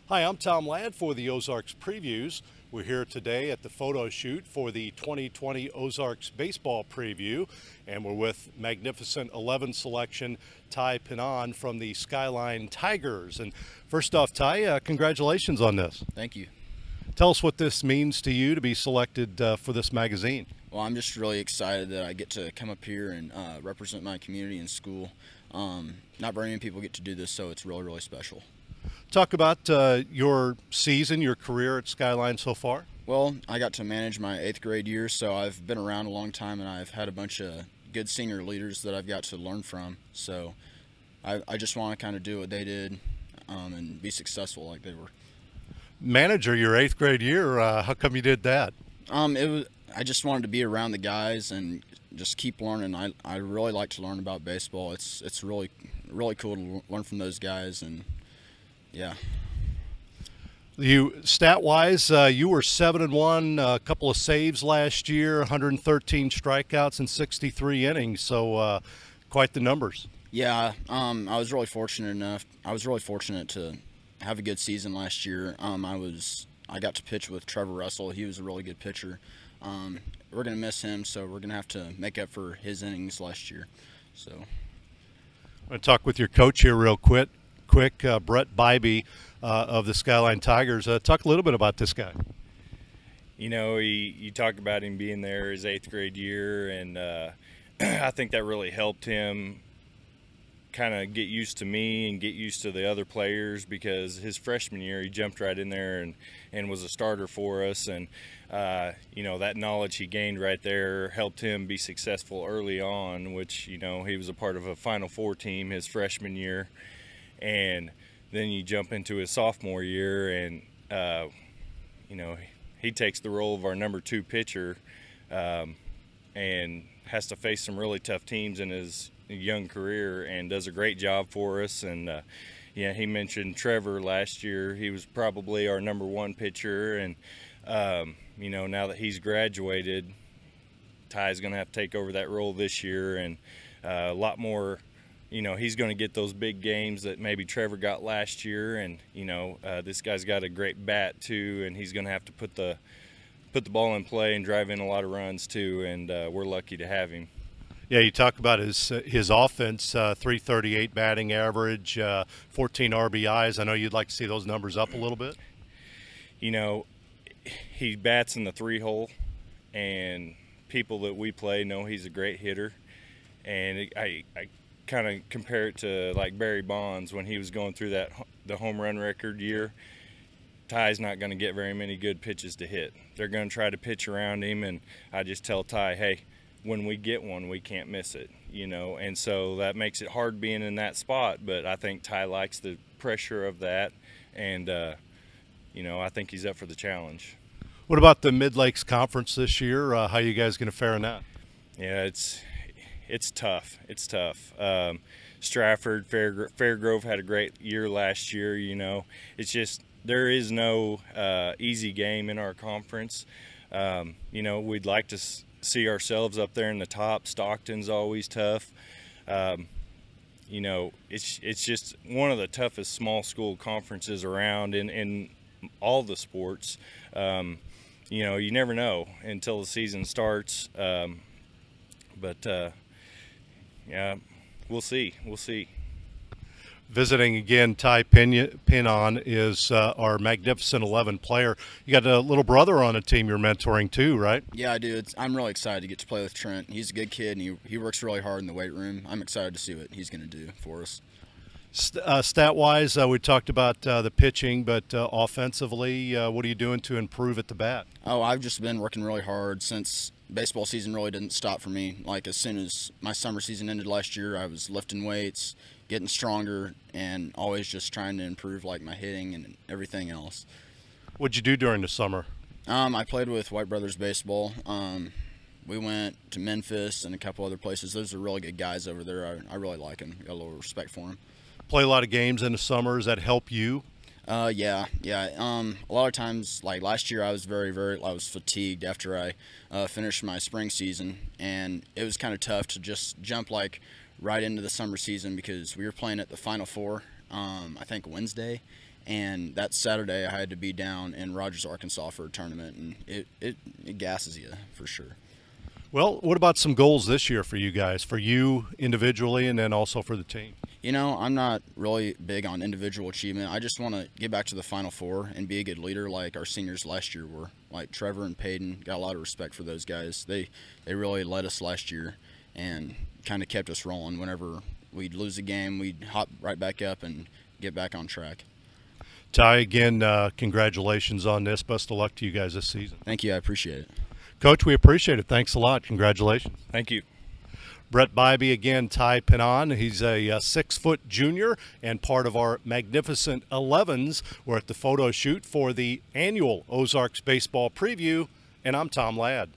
Hi, I'm Tom Ladd for the Ozarks Previews. We're here today at the photo shoot for the 2020 Ozarks Baseball Preview, and we're with magnificent 11 selection Ty Pinon from the Skyline Tigers. And first off, Ty, congratulations on this. Thank you. Tell us what this means to you to be selected for this magazine. Well, I'm just really excited that I get to come up here and represent my community and school. Not very many people get to do this, so it's really, really special. Talk about your season, your career at Skyline so far. Well, I got to manage my 8th grade year, so I've been around a long time, and I've had a bunch of good senior leaders that I've got to learn from. So I just want to kind of do what they did and be successful like they were. Manager your 8th grade year, how come you did that? I just wanted to be around the guys and just keep learning. I really like to learn about baseball. It's really cool to learn from those guys, and yeah. You stat-wise, you were 7-1, a couple of saves last year, 113 strikeouts in 63 innings. So quite the numbers. Yeah, I was really fortunate to have a good season last year. I got to pitch with Trevor Russell. He was a really good pitcher. We're gonna miss him, so we're gonna have to make up for his innings last year. So I'm going to talk with your coach here real quick. Brett Bybee of the Skyline Tigers. Talk a little bit about this guy. You know, you talk about him being there his 8th grade year, and I think that really helped him kind of get used to me and get used to the other players, because his freshman year he jumped right in there and was a starter for us, and you know, that knowledge he gained right there helped him be successful early on, which, you know, he was a part of a Final Four team his freshman year. And then you jump into his sophomore year, and you know, he takes the role of our number 2 pitcher and has to face some really tough teams in his young career, and does a great job for us. And yeah, he mentioned Trevor last year. He was probably our number 1 pitcher, and you know, now that he's graduated, Ty's going to have to take over that role this year, and a lot more. You know, he's going to get those big games that maybe Trevor got last year, and you know, this guy's got a great bat too, and he's going to have to put the ball in play and drive in a lot of runs too, and we're lucky to have him. Yeah, you talk about his offense, 338 batting average, 14 RBIs. I know you'd like to see those numbers up a little bit. You know, he bats in the 3-hole, and people that we play know he's a great hitter, and I kind of compare it to like Barry Bonds when he was going through the home run record year. Ty's not going to get very many good pitches to hit. They're going to try to pitch around him, and I just tell Ty, hey, when we get one, we can't miss it, you know, and so that makes it hard being in that spot. But I think Ty likes the pressure of that, and you know, I think he's up for the challenge. What about the Mid-Lakes Conference this year? How are you guys going to fare in that? Yeah, it's tough. It's tough. Stratford, Fairgrove had a great year last year. You know, it's just there is no easy game in our conference. You know, we'd like to see ourselves up there in the top. Stockton's always tough. You know, it's just one of the toughest small school conferences around in all the sports. You know, you never know until the season starts. But yeah, we'll see. We'll see. Visiting again, Ty Pinon is our magnificent 11 player. You got a little brother on a team you're mentoring too, right? yeah, I do. I'm really excited to get to play with Trent. He's a good kid, and he works really hard in the weight room. I'm excited to see what he's going to do for us. Stat-wise, we talked about the pitching, but offensively, what are you doing to improve at the bat? Oh, I've just been working really hard since baseball season really didn't stop for me. Like, as soon as my summer season ended last year, I was lifting weights, getting stronger, and always just trying to improve like my hitting and everything else. What'd you do during the summer? I played with White Brothers Baseball. We went to Memphis and a couple other places. Those are really good guys over there. I really like them. Got a little respect for them. Play a lot of games in the summer. Does that help you? Yeah. A lot of times, like last year, I was I was fatigued after I finished my spring season, and it was kind of tough to just jump like right into the summer season because we were playing at the Final Four, I think Wednesday, And that Saturday, I had to be down in Rogers, Arkansas for a tournament, and it gasses you for sure. Well, what about some goals this year for you guys, for you individually and then also for the team? You know, I'm not really big on individual achievement. I just want to get back to the Final Four and be a good leader like our seniors last year were. Like Trevor and Peyton, got a lot of respect for those guys. They really led us last year and kind of kept us rolling. Whenever we'd lose a game, we'd hop right back up and get back on track. Ty, again, congratulations on this. Best of luck to you guys this season. Thank you. I appreciate it. Coach, we appreciate it. Thanks a lot. Congratulations. Thank you. Brett Bybee again, Ty Pinon. He's a 6-foot junior and part of our Magnificent 11s. We're at the photo shoot for the annual Ozarks baseball preview, and I'm Tom Ladd.